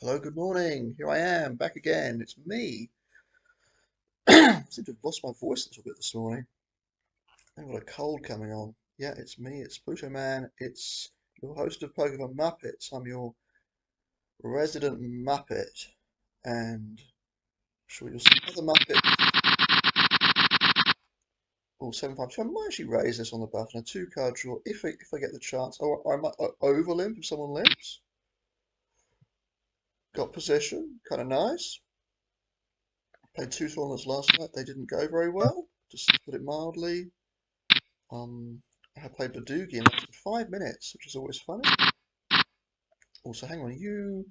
Hello, good morning. Here I am, back again. It's me. I seem to have lost my voice a little bit this morning. I've got a cold coming on. Yeah, it's me. It's Pluto Man. It's your host of Pokemon Muppets. I'm your resident Muppet. And I'm sure you'll see other Muppets. Oh, 752. I might actually raise this on the button. A two-card draw if I get the chance. Or I might overlimp if someone limps. Got possession. Kind of nice. Played two tournaments last night. They didn't go very well, just to put it mildly. I played Badoogie and lasted 5 minutes, which is always fun. Also, hang on, you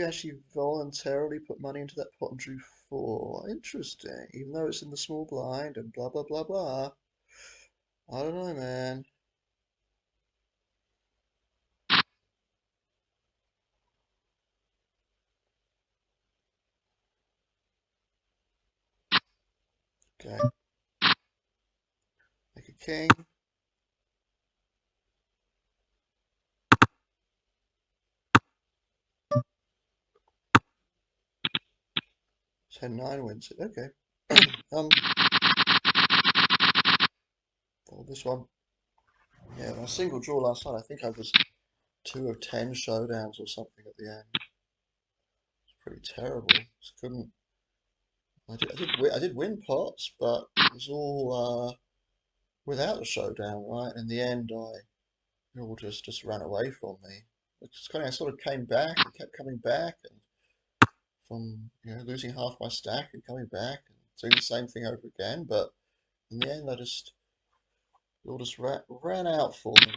actually voluntarily put money into that pot and drew four. Interesting. Even though it's in the small blind and blah blah blah blah. I don't know, man. Okay, make a king. Ten nine wins it. Okay. um, well, this one. Yeah, my single draw last night. I think I was 2 of 10 showdowns or something at the end. It's pretty terrible. Just couldn't. I did win pots, but it was all without a showdown, right? In the end, it all just ran away from me. It's kind of I sort of came back and kept coming back, and from losing half my stack and coming back and doing the same thing over again. But in the end, it all just ran out for me.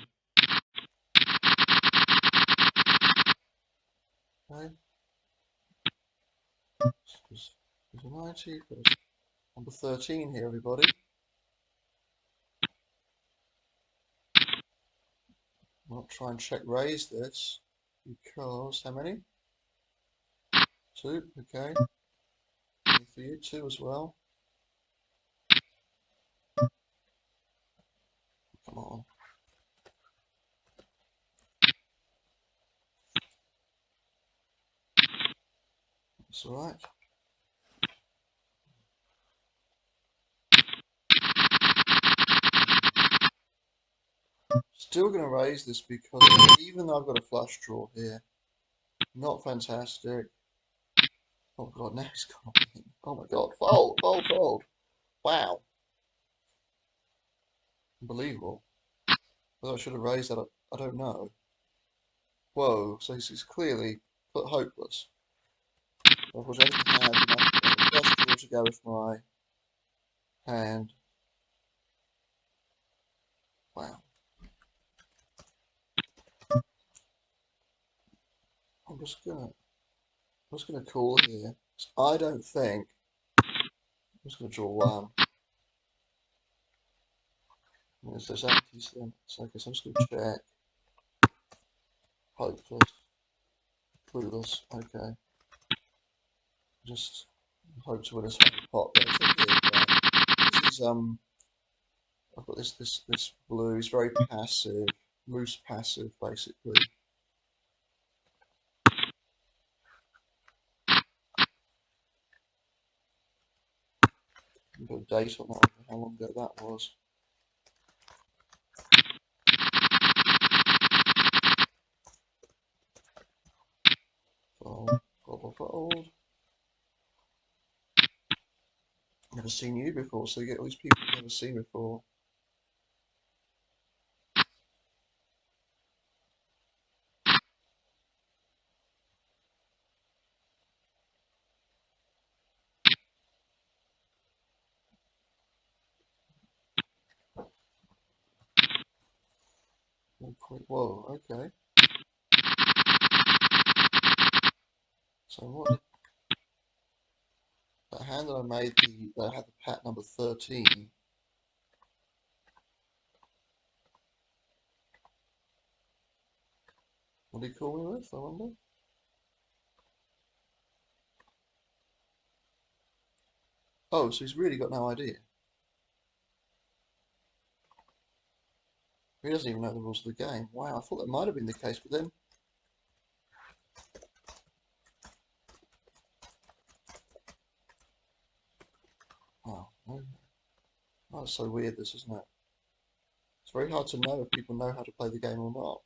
Okay, there's a 90, there's number 13 here, everybody. I'll try and check raise this because how many? Two. Okay, and for you two as well. Come on. That's all right. Still going to raise this because even though I've got a flush draw here, not fantastic. Oh god, now he's gone. Oh my god, fold, fold, fold. Wow, unbelievable. Whether I should have raised that, I don't know. Whoa, so he's clearly put hopeless. Unfortunately, I didn't have enough flush draw to go with my hand. Wow. I'm just gonna call here. I don't think. I'm just gonna draw one. There's empties then. So I guess I'm just gonna check. Hopeless. Clueless. Okay. Just hope to win a small pot. But it's okay, right? This is I've got this blue. He's very passive, loose passive basically. I've got a date on that. How long ago that was. Fold, fold, fold. Never seen you before, so you get all these people you've never seen before. Whoa, okay. So what? That hand that I made that had the pat number 13. What did he call me with? I wonder. Oh, so he's really got no idea. He doesn't even know the rules of the game. Wow, I thought that might have been the case, but then Oh, it's so weird, this, isn't it? It's very hard to know if people know how to play the game or not.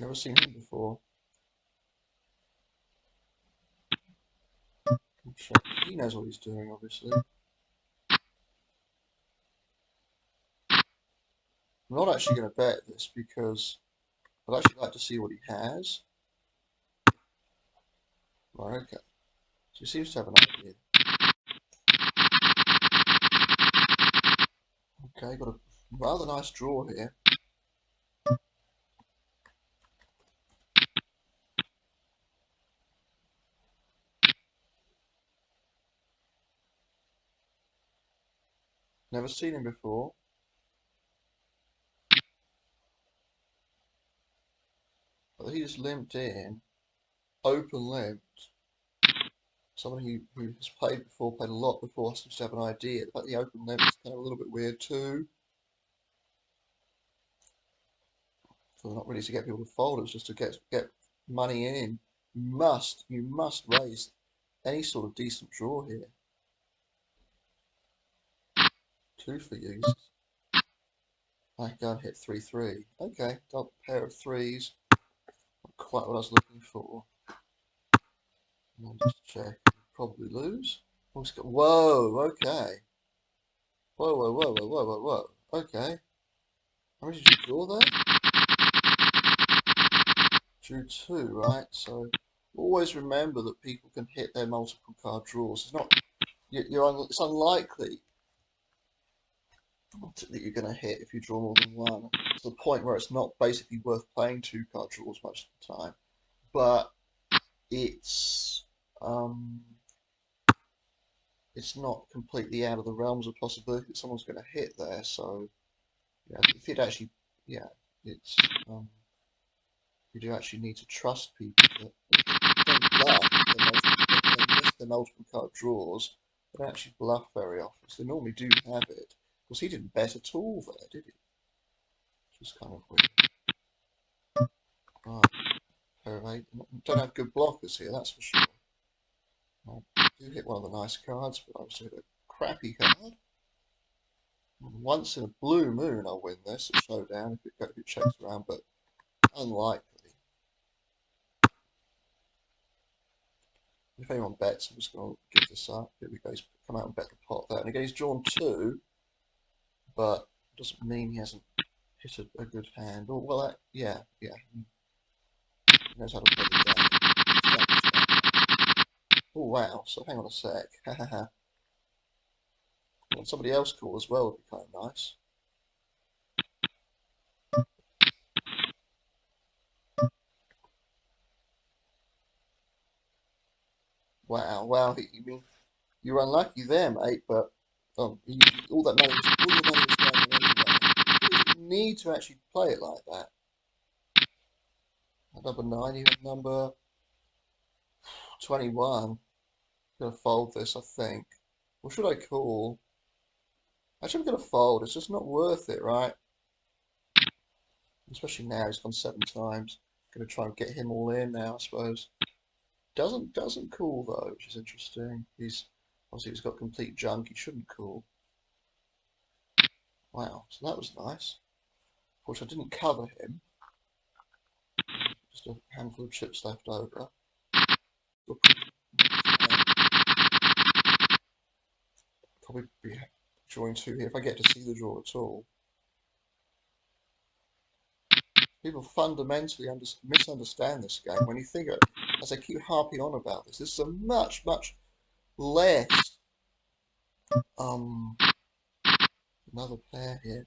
Never seen him before. I'm sure he knows what he's doing, obviously. I'm not actually going to bet this because I'd actually like to see what he has. Right, okay. So he seems to have an idea. Okay, got a rather nice draw here. Never seen him before. But he just limped in, open limped. Someone who has played before, played a lot before, seems to have an idea. But the open limp is kind of a little bit weird too. So not really to get people to fold, it's just to get money in. You must raise any sort of decent draw here. Two for you. I go and hit 3-3. Okay, double pair of threes. Not quite what I was looking for. And I'll just check. Probably lose. Oh, whoa, okay. Whoa, whoa, whoa, whoa, whoa, whoa, whoa. Okay. How many did you draw there? Drew two, right? So always remember that people can hit their multiple card draws. It's not it's unlikely that you're going to hit if you draw more than one. To the point where it's not basically worth playing two card draws most of the time. But um, it's not completely out of the realms of possibility that someone's going to hit there. So yeah, if it actually, yeah, it's you do actually need to trust people that don't bluff. They miss their multiple card draws. They don't actually bluff very often. So they normally do have it. Because he didn't bet at all there, did he? Which is kind of weird. Right, pair of eight. Don't have good blockers here, that's for sure. I do hit one of the nice cards, but I also hit a crappy card. Once in a blue moon, I'll win this at showdown if it checks around, but unlikely. If anyone bets, I'm just going to give this up. Here we go. He's come out and bet the pot there. And again, he's drawn two, but doesn't mean he hasn't hit a good hand. Oh, well, yeah. He knows how to play the game. Oh, wow. So hang on a sec. Want somebody else call as well would be kind of nice. Wow. You mean you're unlucky there, mate, but all your money was going anyway. You didn't need to actually play it like that. At number 9, you have number 21. Gonna fold this, I think. Or should I call? Actually, I'm gonna fold. It's just not worth it, right? Especially now he's gone 7 times. Gonna try and get him all in now, I suppose. Doesn't call though, which is interesting. He's got complete junk. He shouldn't call. Wow, so that was nice. Of course, I didn't cover him. Just a handful of chips left over. Probably be drawing two here if I get to see the draw at all. People fundamentally misunderstand this game. When you think of it, as I keep harping on about this is a much less another pair here.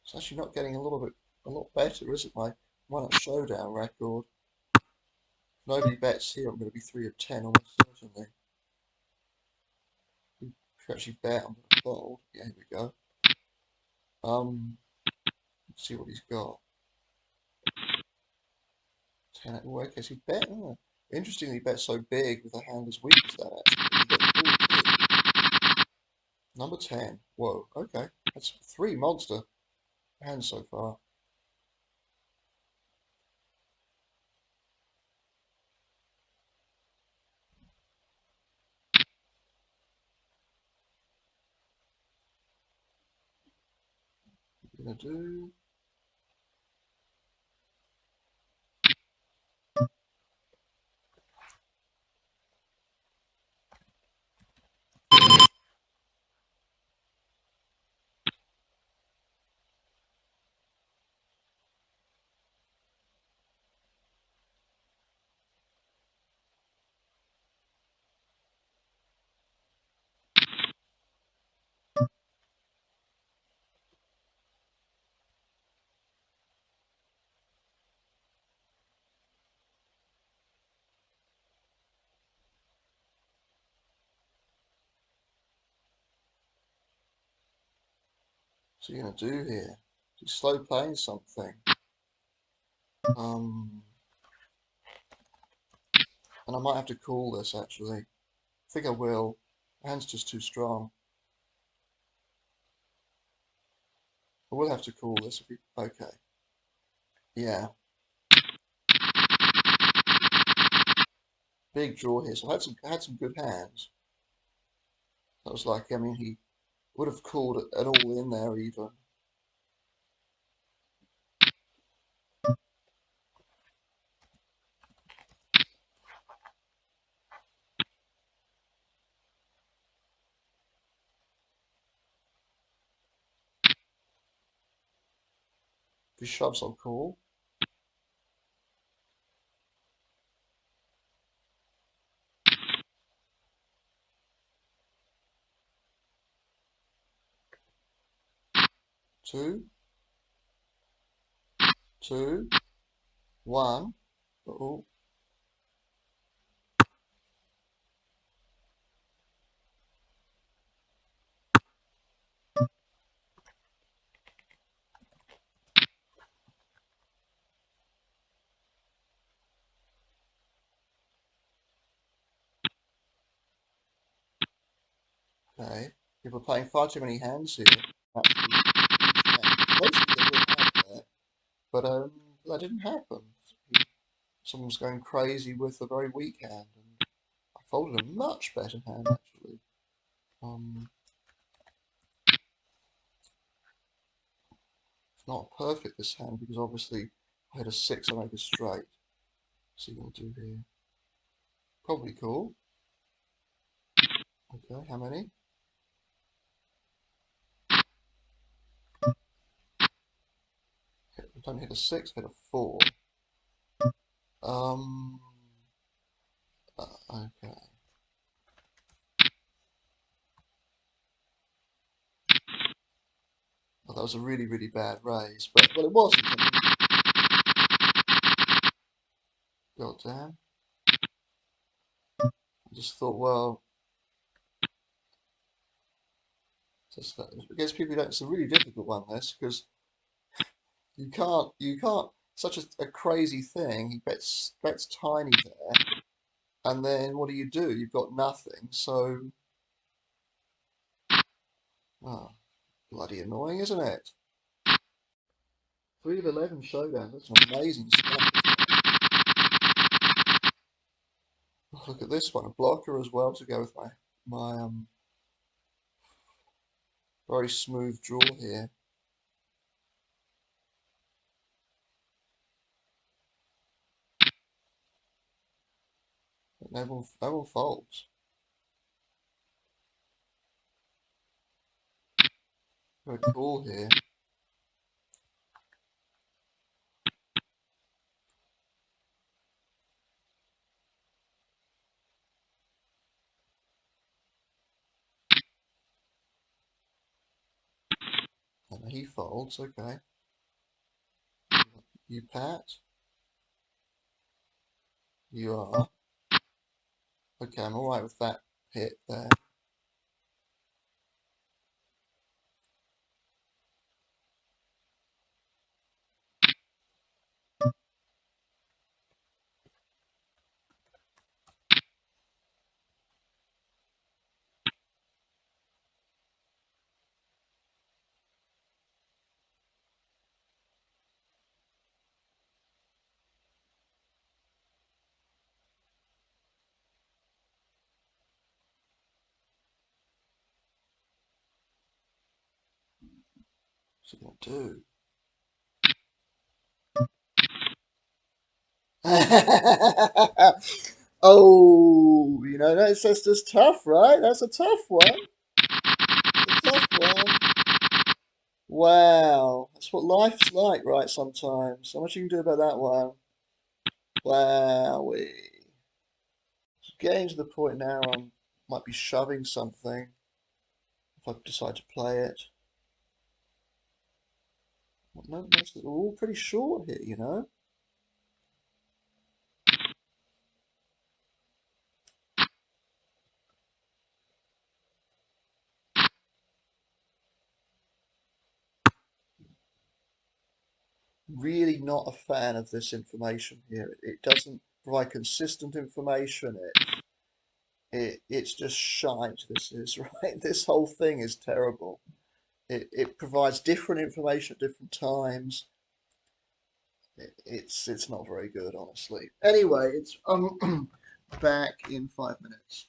It's actually not getting a lot better, is it? My one at showdown record. Nobody bets here. I'm going to be 3 of 10 almost certainly. If you actually bet, I'm going to fold. Yeah, here we go. Let's see what he's got. 10. Oh, okay, so he bet. Oh, interestingly, he bet so big with a hand as weak as that. Actually, number 10. Whoa. Okay, that's 3 monster hands so far. Gonna do. So you're gonna do here? You slow playing something. And I might have to call this actually. I think I will. My hand's just too strong. I will have to call this. Okay. Yeah. Big draw here. So I had some good hands. That was like, I mean, he would have called it all in there even. If he shoves, I'll call. Two, two, one. Oh, okay. People are playing far too many hands here. Actually, mostly they will have there, but that didn't happen. Someone's going crazy with a very weak hand, and I folded a much better hand actually. It's not perfect this hand because obviously I had a six, I make a straight. So you're gonna do here. Probably cool. Okay, how many? I don't hit a six, I hit a four. Um, okay. Well, that was a really, really bad raise, but well, it wasn't. God damn. I just thought, well, just I guess people don't. It's a really difficult one, this, because you can't. Such a crazy thing. He bets tiny there, and then what do? You've got nothing. So, oh, bloody annoying, isn't it? 3 of 11 showdown. That's an amazing stuff. Look at this one, a blocker as well to go with my very smooth draw here. No one folds. Very cool here. And he folds. Okay. You pat. You are. Okay, I'm all right with that hit there. What's it gonna do? Oh, you know, that's just tough, right? That's a tough one. A tough one. Wow. That's what life's like, right, sometimes. How much you can do about that one? Wowee. It's getting to the point now I might be shoving something if I decide to play it. No, most of them are all pretty short here, you know? Really not a fan of this information here. It doesn't provide consistent information. It's just shite, this is, right? This whole thing is terrible. It provides different information at different times. It's not very good, honestly. Anyway, it's back in 5 minutes.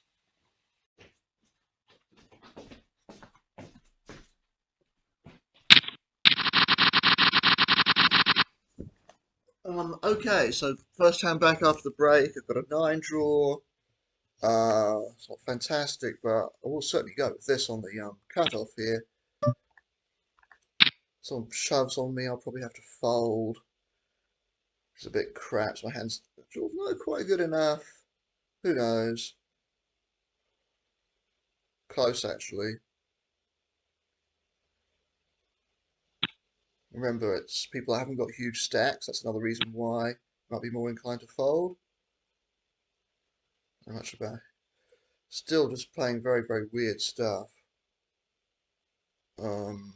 Okay, so first hand back after the break. I've got a 9 draw. It's not fantastic, but I will certainly go with this on the cutoff here. Someone shoves on me, I'll probably have to fold. It's a bit crap. So my hand's not quite good enough. Who knows? Close, actually. Remember, it's people that haven't got huge stacks. That's another reason why I might be more inclined to fold. Not much about. Still just playing very, very weird stuff. Um,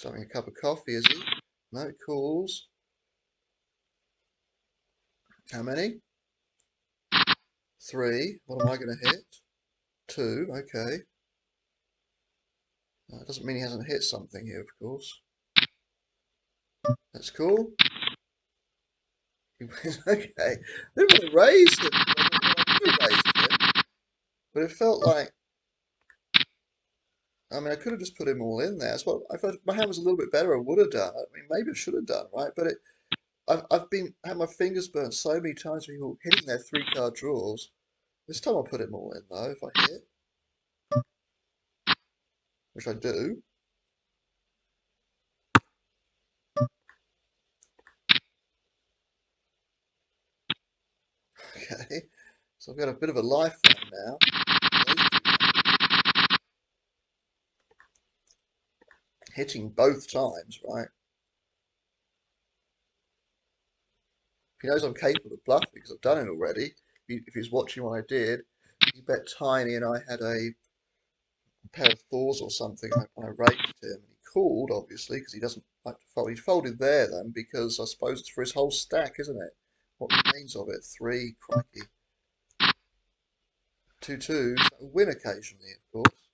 having a cup of coffee, is he? No, it calls. How many? 3. What am I going to hit? 2. Okay. That doesn't mean he hasn't hit something here, of course. That's cool. Okay. I didn't want to raise him. I could have raised him, but it felt like. I mean, I could have just put him all in there. That's what I thought. My hand was a little bit better. I would have done. I mean, maybe I should have done, right? But I've had my fingers burnt so many times when people hitting their 3-card draws. This time I'll put him all in though if I hit, which I do. Okay, so I've got a bit of a lifeline now. Hitting both times, right? He knows I'm capable of bluffing because I've done it already. If he was watching what I did, he bet tiny and I had a pair of 4s or something. I raised him. He called, obviously, because he doesn't like to fold. He folded there then because I suppose it's for his whole stack, isn't it? What remains of it? 3, crikey. 2 2s. Win occasionally, of course.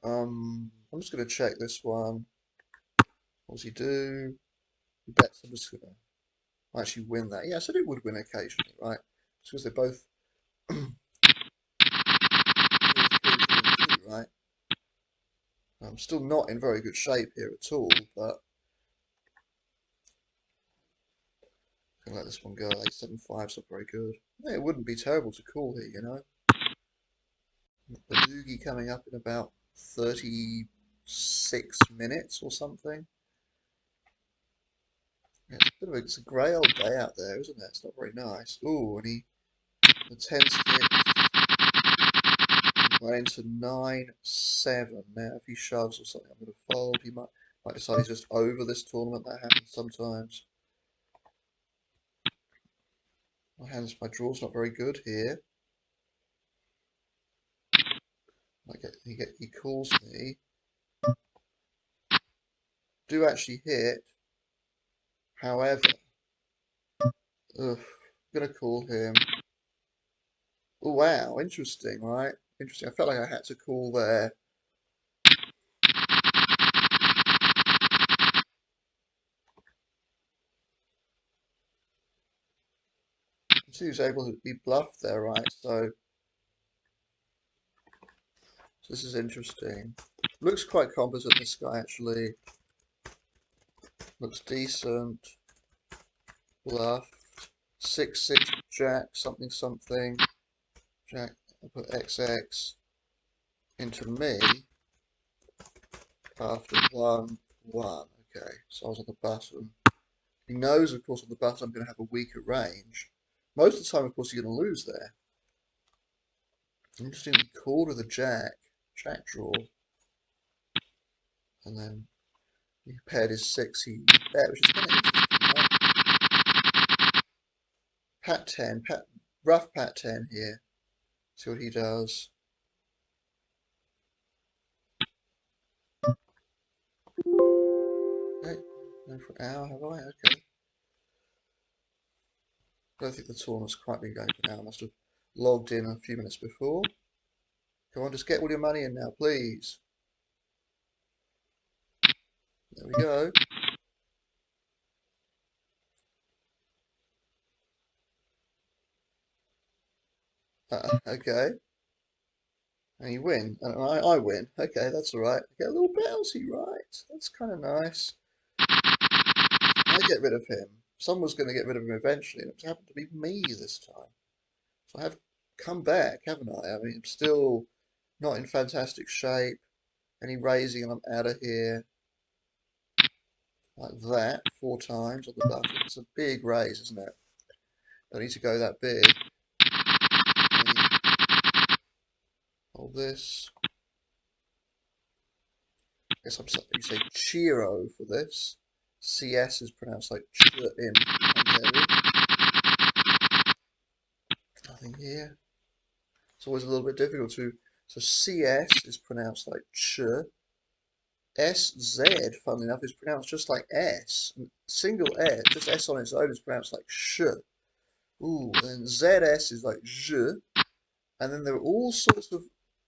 I'm just going to check this one. What does he do? He bets. I'm just going to actually win that. Yes, I do would win occasionally, right? Just because they're both 2, right? I'm still not in very good shape here at all, but I'm gonna let this one go. 8-7-5's not very good. Yeah, it wouldn't be terrible to call here, you know. The doogie coming up in about 36 minutes or something. Yeah, it's a grey old day out there, isn't it? It's not very nice. Ooh, and the 10 went into 9-7. Now, if he shoves or something, I'm going to fold. He might decide he's just over this tournament. That happens sometimes. My draw's not very good here. He calls me. Do actually hit. However, I'm gonna call him. Oh wow, interesting, right? Interesting. I felt like I had to call there. He was able to be bluffed there, right? So this is interesting. Looks quite competent, this guy, actually. Looks decent. Bluff. 6-6 jack, something, something. Jack, I'll put XX into me after 1-1. Okay, so I was on the button. He knows, of course, on the button I'm going to have a weaker range. Most of the time, of course, you're going to lose there. Interesting, called with a jack draw. And then he paired his 6, he bet, which is kind of interesting, right? Pat 10, rough pat 10 here. See what he does. Okay, no for an hour, have I? Okay. I don't think the tournament's quite been going for an hour. I must have logged in a few minutes before. Come on, just get all your money in now, please. There we go. Okay. And you win. And I win. Okay, that's all right. Get a little bouncy, right? That's kind of nice. I get rid of him. Someone's going to get rid of him eventually, and it's happened to be me this time. So I have come back, haven't I? I mean, I'm still not in fantastic shape. Any raising, and I'm out of here. Like that, 4 times on the button. It's a big raise, isn't it? Don't need to go that big. Hold this. Guess I'm you say Chiro for this. CS is pronounced like ch in Hungarian. Nothing here. It's always a little bit difficult to. So CS is pronounced like ch. SZ, funnily enough, is pronounced just like S. Single S, just S on its own is pronounced like sh. Ooh, then ZS is like j. And then there are all sorts of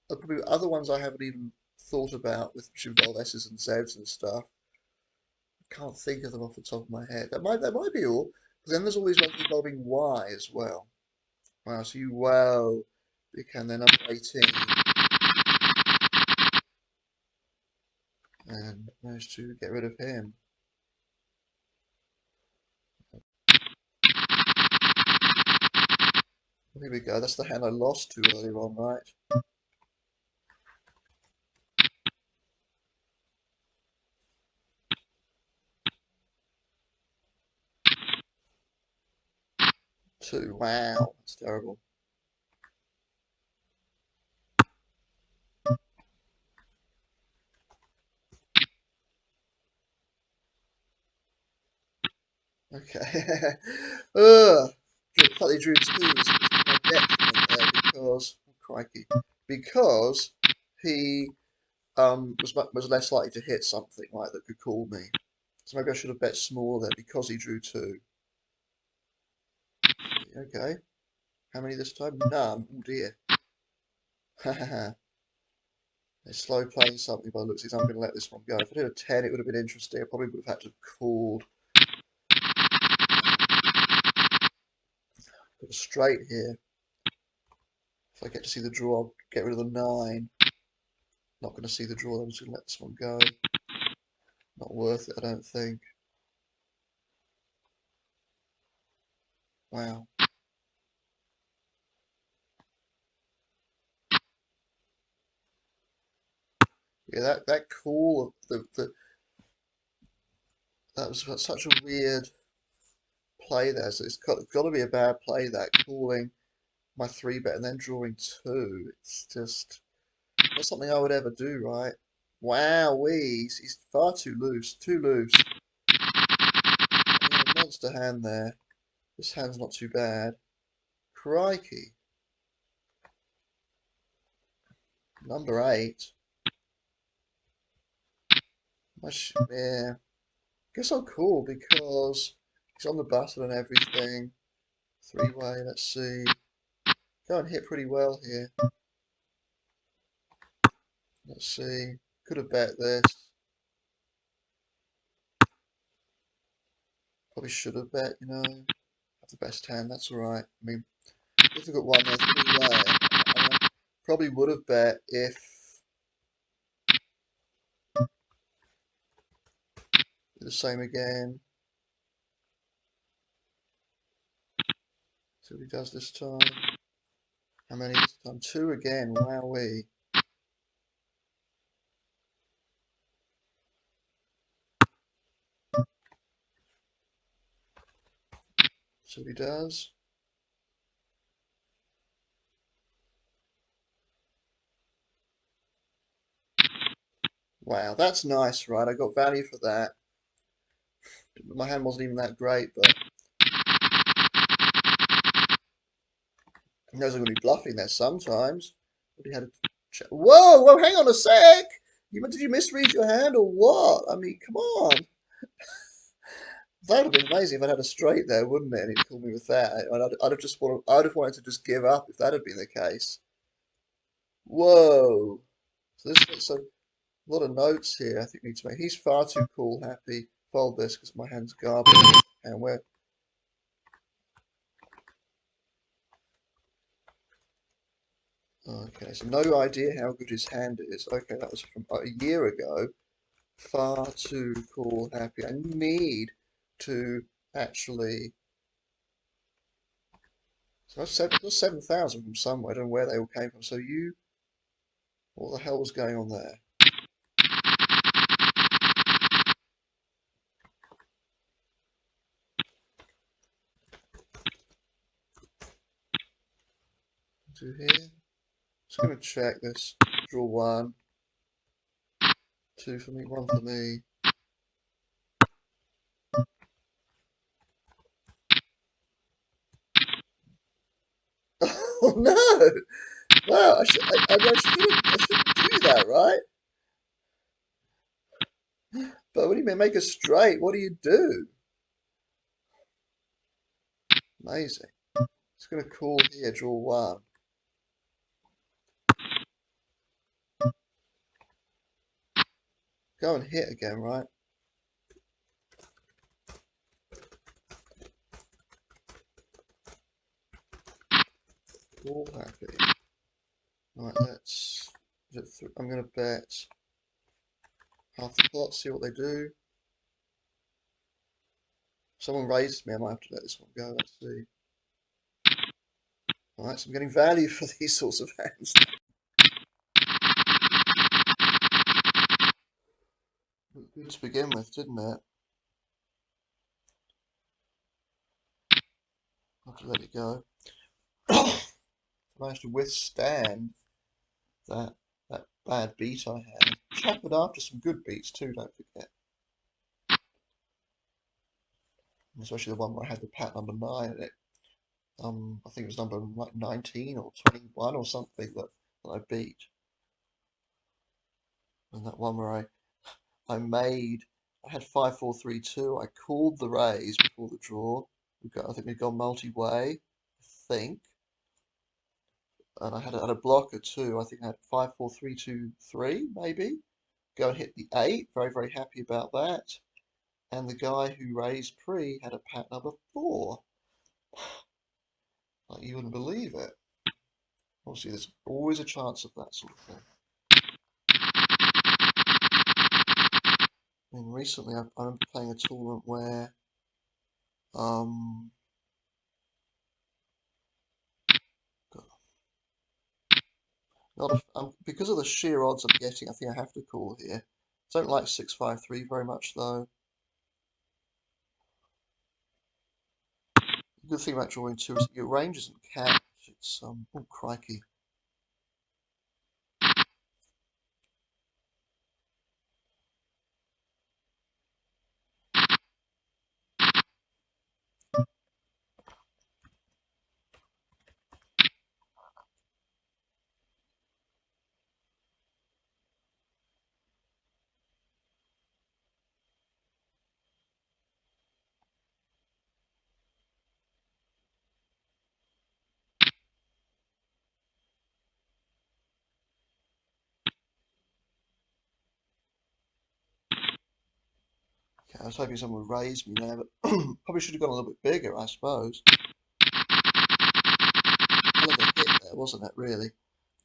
probably other ones I haven't even thought about, which involve S's and Z's and stuff. I can't think of them off the top of my head. That might be all. But then there's always ones involving Y as well. Wow, so you wow became then number 18. And managed to get rid of him. Here we go. That's the hand I lost to earlier on, right? Two. Wow, that's terrible. Okay. Slightly drew two is my detriment there because, oh, crikey, because he was less likely to hit something like that could call me. So maybe I should have bet smaller there because he drew two. Okay. How many this time? None. Oh dear. They're slow playing something by the looks of it. I'm going to let this one go. If I did a 10, it would have been interesting. I probably would have had to have called. Put a straight here. If I get to see the draw, I'll get rid of the 9. Not going to see the draw, I'm just going to let this one go. Not worth it, I don't think. Wow. Yeah, that call, that was such a weird play there. So it's got to be a bad play, that calling my 3-bet and then drawing 2. It's just not something I would ever do, right? Wow, he's far too loose, too loose. Yeah, monster hand there. This hand's not too bad. Crikey. Number 8. Yeah. Guess I'll call because he's on the button and everything. 3-way, let's see. Going hit pretty well here. Let's see. Could have bet this. Probably should have bet, you know. Have the best hand, that's alright. I mean, difficult one there, 3-way. I probably would have bet if the same again. See what he does this time. How many this time? 2 again. Wowee. See what he does. Wow, that's nice, right? I got value for that. My hand wasn't even that great, but he knows I'm going to be bluffing there sometimes. But he had a whoa, whoa, hang on a sec. Did you misread your hand or what? I mean, come on. That would have been amazing if I had a straight there, wouldn't it? And he'd call me with that. I'd have wanted to just give up if that had been the case. Whoa. So a lot of notes here I think we need to make. He's far too cool, happy. Fold this because my hand's garbage. And where? Okay, so no idea how good his hand is. Okay, that was from a year ago. Far too cool, happy. I need to actually. So that's 7,000 from somewhere. I don't know where they all came from. So what the hell was going on there? Do here. Just gonna check this. Draw 1, 2 for me, 1 for me. Oh no! Wow, I shouldn't do that, right? But when you make a straight, what do you do? Amazing. Just gonna call here, draw 1. Go and hit again, right? All happy. Right, I'm gonna bet half the pot, see what they do. Someone raises me, I might have to let this one go, let's see. Alright, so I'm getting value for these sorts of hands. Looked good to begin with, didn't it? I'll have to let it go. Managed to withstand that bad beat I had. Which happened after some good beats too, don't forget. Especially the one where I had the pat number 9 in it. I think it was number 19 or 21 or something that I beat. And that one where I had 5, 4, 3, 2. I called the raise before the draw. I think we'd gone multi-way, I think. And I had a blocker too. I think I had 5, 4, 3, 2, 3, maybe. Go and hit the 8. Very, very happy about that. And the guy who raised pre had a pat number 4. Like you wouldn't believe it. Obviously, there's always a chance of that sort of thing. I mean, recently I remember playing a tournament where because of the sheer odds I'm getting, I think I have to call here. Don't like 6-5-3 very much though. The good thing about drawing 2 is that your range isn't capped. It's oh crikey. Okay, I was hoping someone would raise me there, but probably should have gone a little bit bigger, I suppose. Hell of a hit there, wasn't it, really?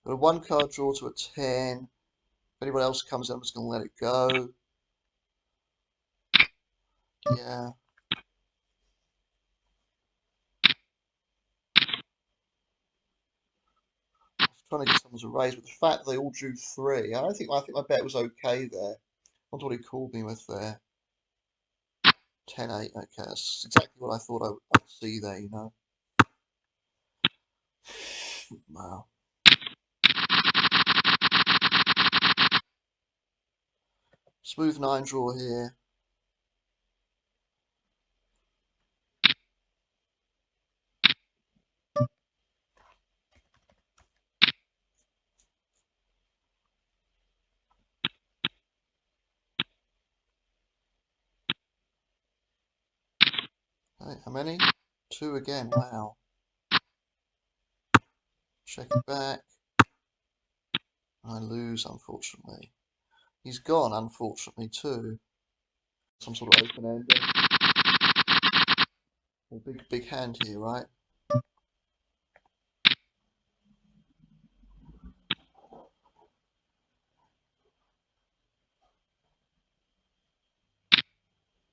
Got a 1 card draw to a 10. If anyone else comes in, I'm just going to let it go. Yeah. I was trying to get someone to raise, but the fact that they all drew 3, I think my bet was okay there. I wonder what he called me with there. 10-8. Okay, that's exactly what I thought I'd see there, you know. Wow. Smooth 9 draw here. Okay, how many? 2 again. Wow. Check it back. I lose, unfortunately. He's gone, unfortunately, too. Some sort of open-ender. A big hand here, right?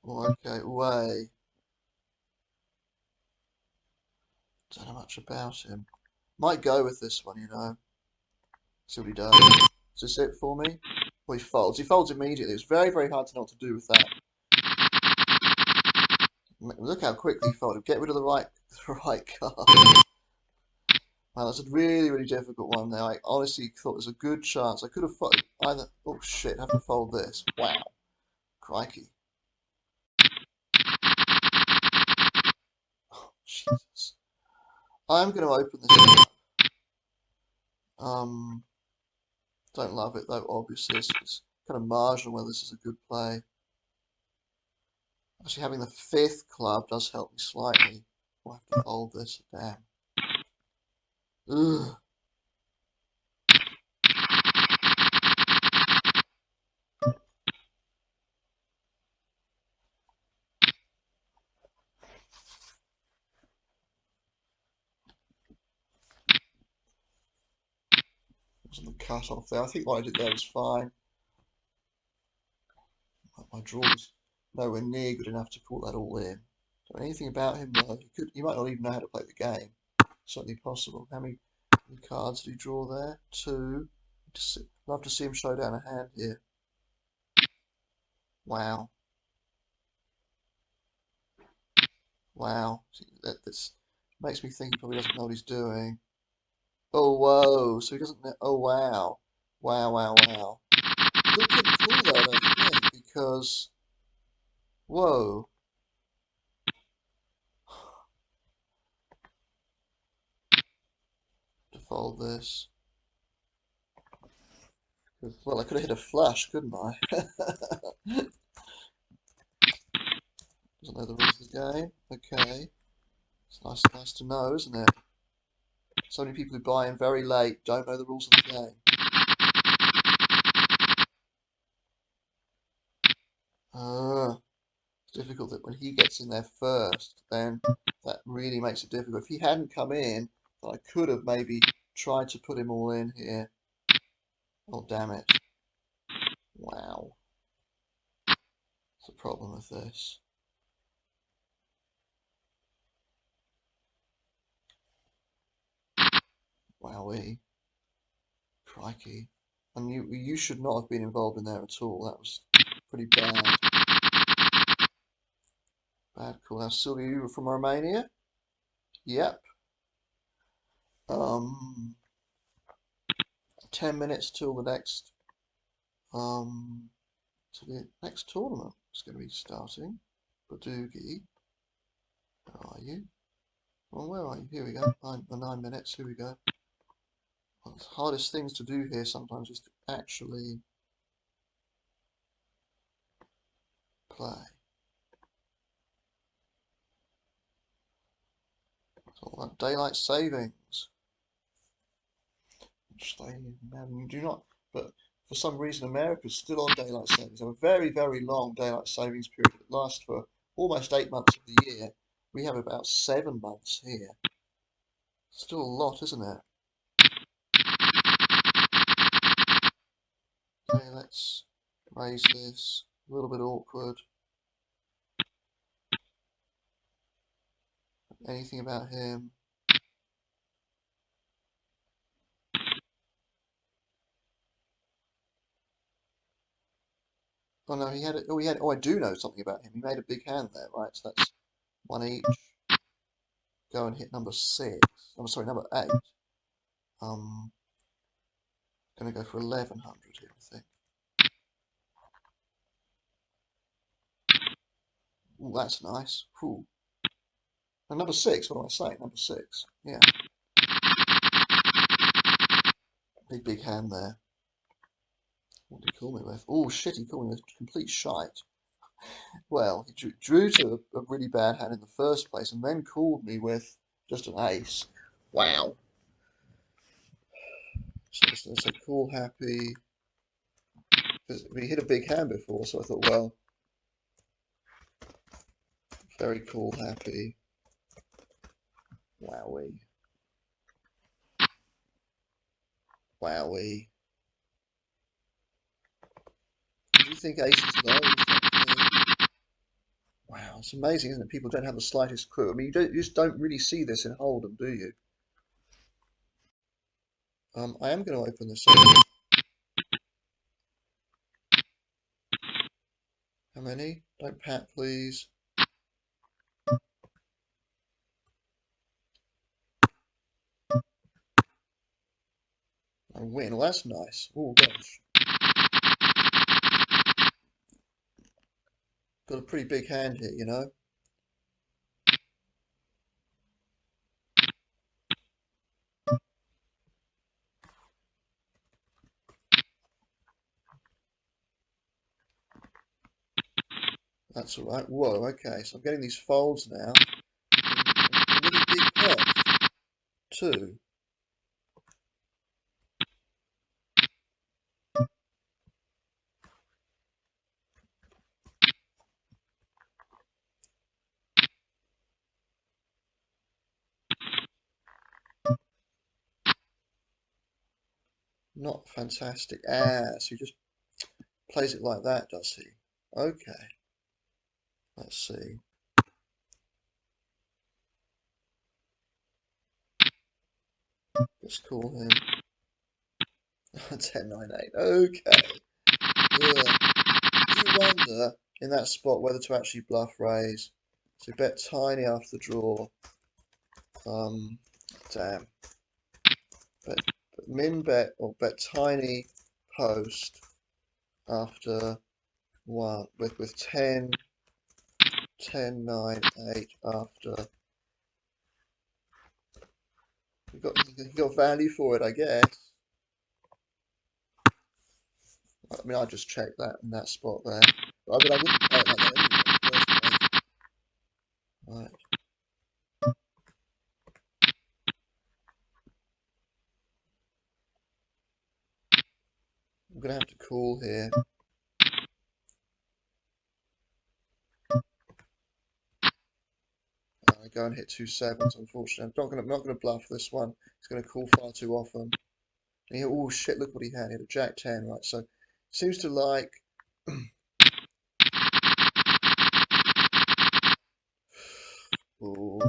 Oh, okay, way. Don't know much about him. Might go with this one, you know. See what he does. Is this it for me? Well, he folds. He folds immediately. It's very, very hard to know what to do with that. Look how quickly he folded. Get rid of the right card. Wow, that's a really, really difficult one there. I honestly thought there's a good chance. I could have folded either. Oh shit, I have to fold this. Wow. Crikey. Oh, Jesus. I'm going to open this up. Don't love it though, obviously. It's kind of marginal whether this is a good play. Actually, having the 5th club does help me slightly. I'll have to fold this. Damn. Ugh. Wasn't the cut off there. I think what I did there was fine. My draw was nowhere near good enough to pull that all in. Don't know anything about him though. He might not even know how to play the game. Certainly possible. How many cards did he draw there? 2. Love to see him show down a hand here. Wow. Wow. This makes me think he probably doesn't know what he's doing. Oh, whoa. So he doesn't know. Oh, wow. Wow, wow, wow. Still couldn't call that, I don't think, because. Whoa. To fold this. Well, I could have hit a flush, couldn't I? Doesn't know the rules of the game. Okay. It's nice to know, isn't it? So many people who buy in very late don't know the rules of the game. It's difficult that when he gets in there first, then that really makes it difficult. If he hadn't come in, then I could have maybe tried to put him all in here. Oh, damn it. Wow. What's the problem with this? Wowee. Crikey. And you should not have been involved in there at all. That was pretty bad. Bad call. Now, Sylvia, you were from Romania? Yep. 10 minutes till the next tournament is going to be starting. Badoogie. Where are you? Well, where are you? Here we go. 9 minutes. Here we go. One of the hardest things to do here sometimes is to actually play. It's all about daylight savings. You do not, but for some reason America's still on daylight savings. They have a very, very long daylight savings period that lasts for almost 8 months of the year. We have about 7 months here. Still a lot, isn't it? Okay, let's raise this. A little bit awkward. Anything about him? Oh no, he had it. Oh, he had. Oh, I do know something about him. He made a big hand there, right? So that's one each. Go and hit number 6. I'm sorry, number 8. Gonna go for 1100 here, I think. Ooh, that's nice. Ooh. And number 6. What do I say? Number 6. Yeah, big hand there. What did he call me with? Oh shit, he called me with complete shite. Well, he drew to a really bad hand in the first place, and then called me with just an ace. Wow. So it's a cool, happy. Because we hit a big hand before, so I thought, well, very cool, happy. Wowie. Wowie. Do you think ace is low? Wow, it's amazing, isn't it? People don't have the slightest clue. I mean, you just don't really see this in Hold'em, do you? I am going to open this up. How many? Don't pat, please. I win. Well, that's nice. Oh, gosh. Got a pretty big hand here, you know? That's all right. Whoa, okay. So I'm getting these folds now. A really big pot. 2. Not fantastic. Ah, so he just plays it like that, does he? Okay. Let's see. Let's call him 10-9-8. Okay. Yeah. You wonder in that spot whether to actually bluff raise. So bet tiny after the draw. Damn. Bet min bet or bet tiny post after one with 10, 9, 8 after. You got value for it, I guess. I mean, I just checked that in that spot there. But I wouldn't play it like that anyway. Right. I'm gonna have to call here. I go and hit 2 7s, unfortunately. I'm not gonna bluff this one. He's gonna call far too often. And he, oh shit, look what he had. He had a Jack 10, right? So seems to like ooh.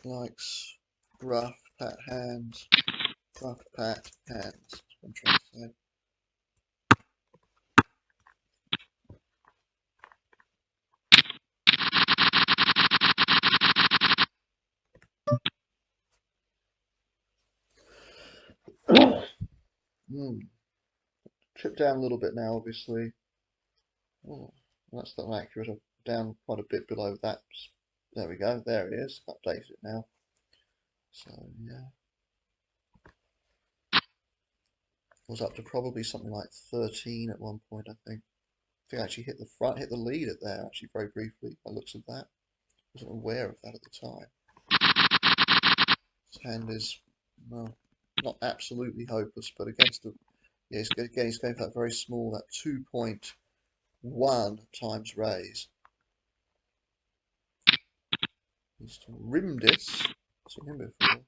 Likes rough pat hands. Rough pat hands. That's what I'm trying to say. Trip down a little bit now, obviously. Oh, that's not accurate. I'm down quite a bit below that. There we go. There it is. Updated it now. So yeah, was up to probably something like 13 at one point. I think I actually hit the front, hit the lead at there. Actually, very briefly, by looks of that. Wasn't aware of that at the time. His hand is well, not absolutely hopeless, but against the yeah, he's going for that very small, that 2.1 times raise. He's Rimdis. Seen him before.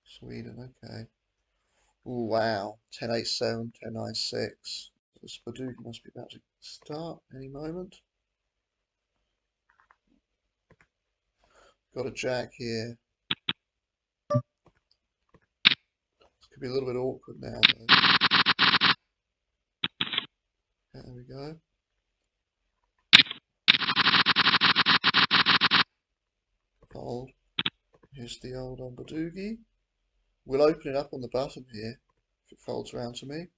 Sweden, okay. Oh wow, 10-8-7, 10-9-6. This Badugi must be about to start any moment. Got a jack here. This could be a little bit awkward now though. Okay, there we go. Fold. Here's the old Badugi. We'll open it up on the button here if it folds around to me.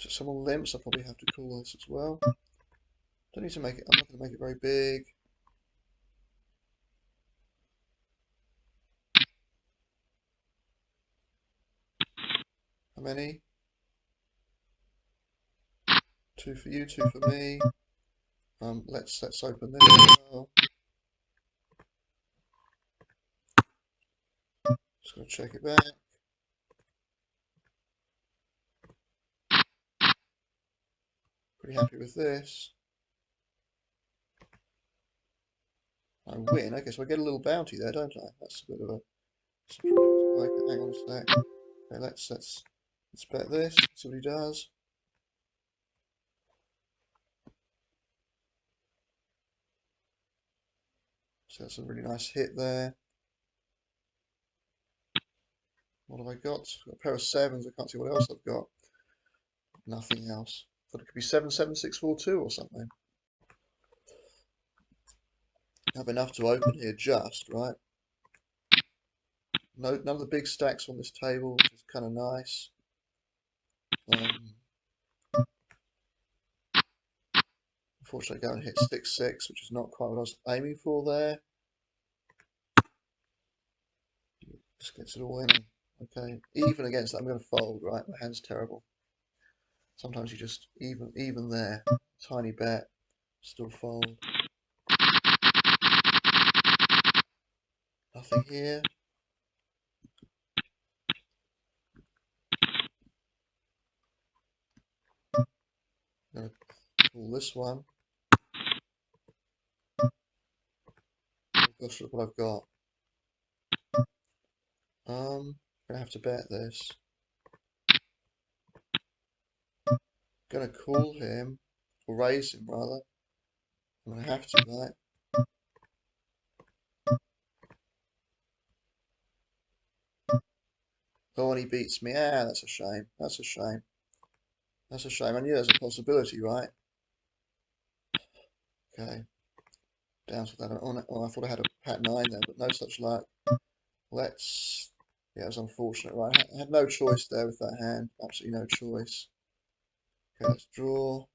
If someone limps, I'll probably have to call this as well. Don't need to make it, I'm not going to make it very big. How many? 2 for you, 2 for me. Let's open this as well. Just going to check it back. Pretty happy with this. I win. Okay, so I get a little bounty there, don't I? That's a bit of a surprise. Hang on a sec. Okay, let's bet this. See what he does. So that's a really nice hit there. What have I got? I've got a pair of sevens. I can't see what else I've got. Nothing else. Thought it could be 7-7-6-4-2 or something. Have enough to open here, just right. No, none of the big stacks on this table, which is kind of nice. Unfortunately, I go and hit 6-6, which is not quite what I was aiming for there. Just gets it all in. Okay, even against that, I'm going to fold, right? My hand's terrible. Sometimes you just, even there, tiny bet, still fold. Nothing here. I'm going to pull this one. Oh gosh, look what I've got. I'm going to have to bet this. Going to call him, or raise him rather. I'm going to have to, right? Oh, and he beats me. Ah, that's a shame. That's a shame. That's a shame. I knew there's a possibility, right? Okay. Down to that. Oh, I thought I had a pat 9 there, but no such luck. Let's. Yeah, it was unfortunate, right? I had no choice there with that hand. Absolutely no choice. Okay, let's draw.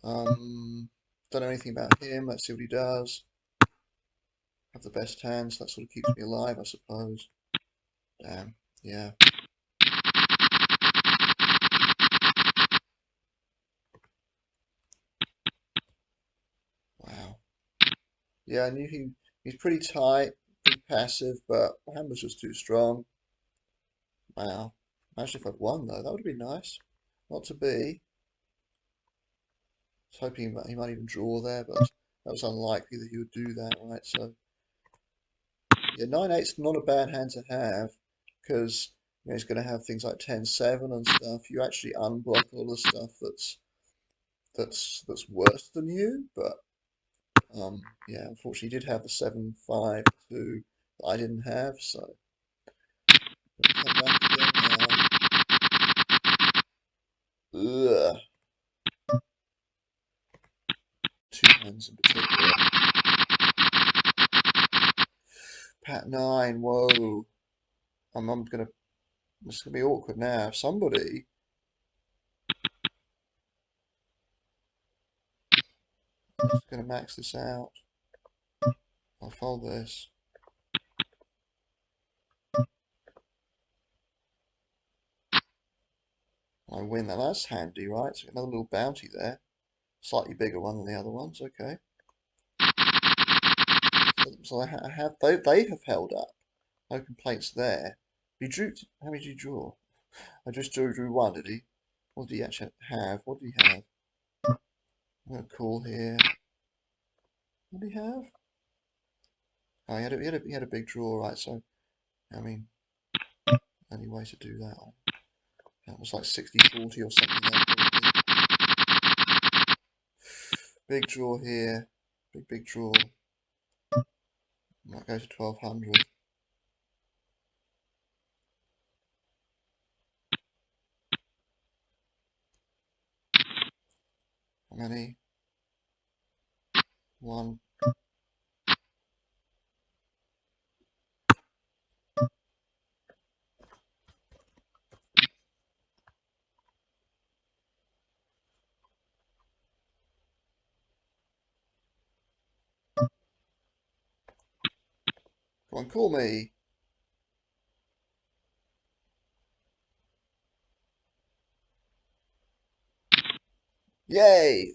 Don't know anything about him. Let's see what he does. Have the best hand, so that sort of keeps me alive, I suppose. Damn. Yeah. Wow. Yeah, I knew he's pretty tight, pretty passive, but my hand was just too strong. Wow. Imagine if I'd won though, that would have been nice. Not to be. I was hoping he might even draw there, but that was unlikely that he would do that, right? So yeah, 9-8's not a bad hand to have because he's going to have things like 10-7 and stuff. You actually unblock all the stuff that's worse than you, but yeah, unfortunately, he did have the 7-5-2 that I didn't have, so come back again now. Ugh. Two hands in particular. Pat 9, whoa. This is gonna be awkward now. If somebody is gonna max this out, I'll fold this. I win that. That's handy, right? So another little bounty there. Slightly bigger one than the other ones. Okay. So I have they have held up. No complaints there. He drew. How many did you draw? I just drew one. Did he? What did he actually have? What did he have? I'm gonna call here. What did he have? Oh, he had a big draw, right? So I mean, any way to do that. That was like 60-40 or something there, probably. Big draw here. Big draw. Might go to 1200. How many? One. Come on, call me. Yay!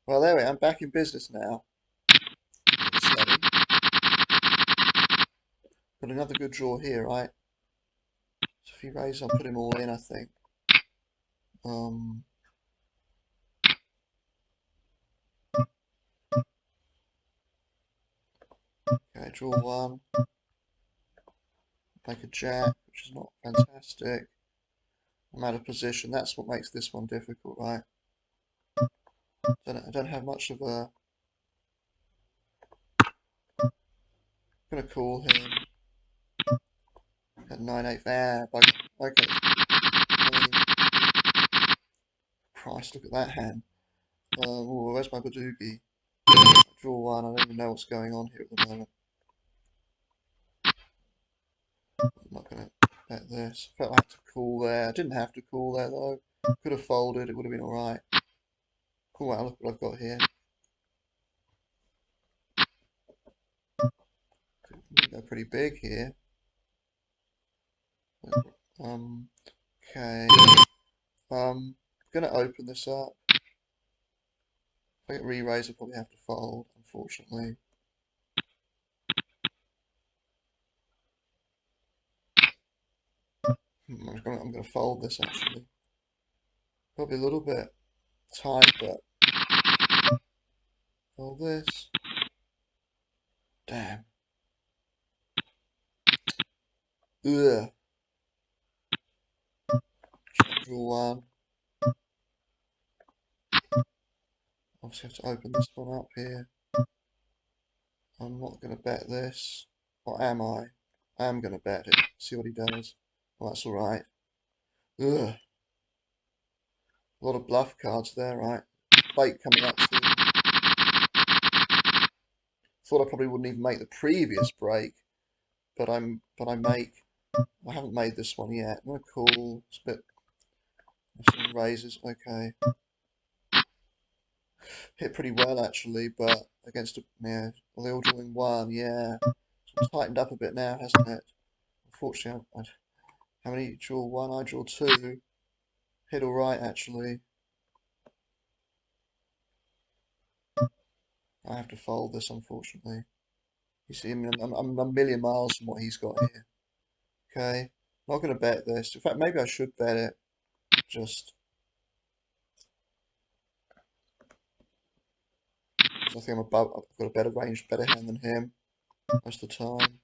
Well, there we are. I'm back in business now. Got another good draw here, right? So if he raises, I'll put him all in, I think. Okay, draw one. Make a jack, which is not fantastic. I'm out of position. That's what makes this one difficult, right? I don't have much of a... I'm going to call him at 9-8. Ah, bugger. Okay. Christ, look at that hand. Ooh, where's my Badugi? Draw one. I don't even know what's going on here at the moment. I'm not going to bet this. Felt like I had to call there. I didn't have to call there, though. Could have folded. It would have been alright. Cool, wow, look what I've got here. They're pretty big here. Okay. Gonna open this up. If I get re-raise, I'll probably have to fold, unfortunately. I'm gonna fold this actually. Probably a little bit tight, but fold this. Damn. Ugh. Draw one. Obviously have to open this one up here. I'm not gonna bet this. Or am I? I am gonna bet it. See what he does. Well, that's alright. Ugh. A lot of bluff cards there, right? Bait coming up soon. Thought I probably wouldn't even make the previous break, but I haven't made this one yet. I'm gonna call. It's a bit some raises. Okay, hit pretty well actually, but against yeah, well, they're all drawing one. Yeah, it's tightened up a bit now, hasn't it? Unfortunately, how many draw one? I draw two. Hit all right actually. I have to fold this unfortunately. You see, I'm a million miles from what he's got here. Okay, not going to bet this. In fact, maybe I should bet it. Just, I think I've got a better range, better hand than him most of the time.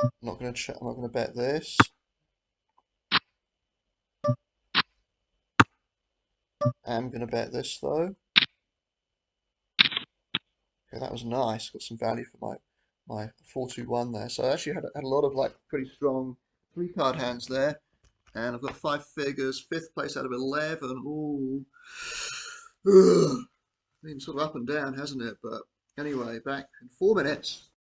I'm not going to bet this. I'm going to bet this though. Okay, that was nice. Got some value for my 4-2-1 there. So I actually had a lot of like pretty strong 3-card hands there. And I've got 5 figures, 5th place out of 11. Ooh. Been sort of up and down, hasn't it? But anyway, back in 4 minutes.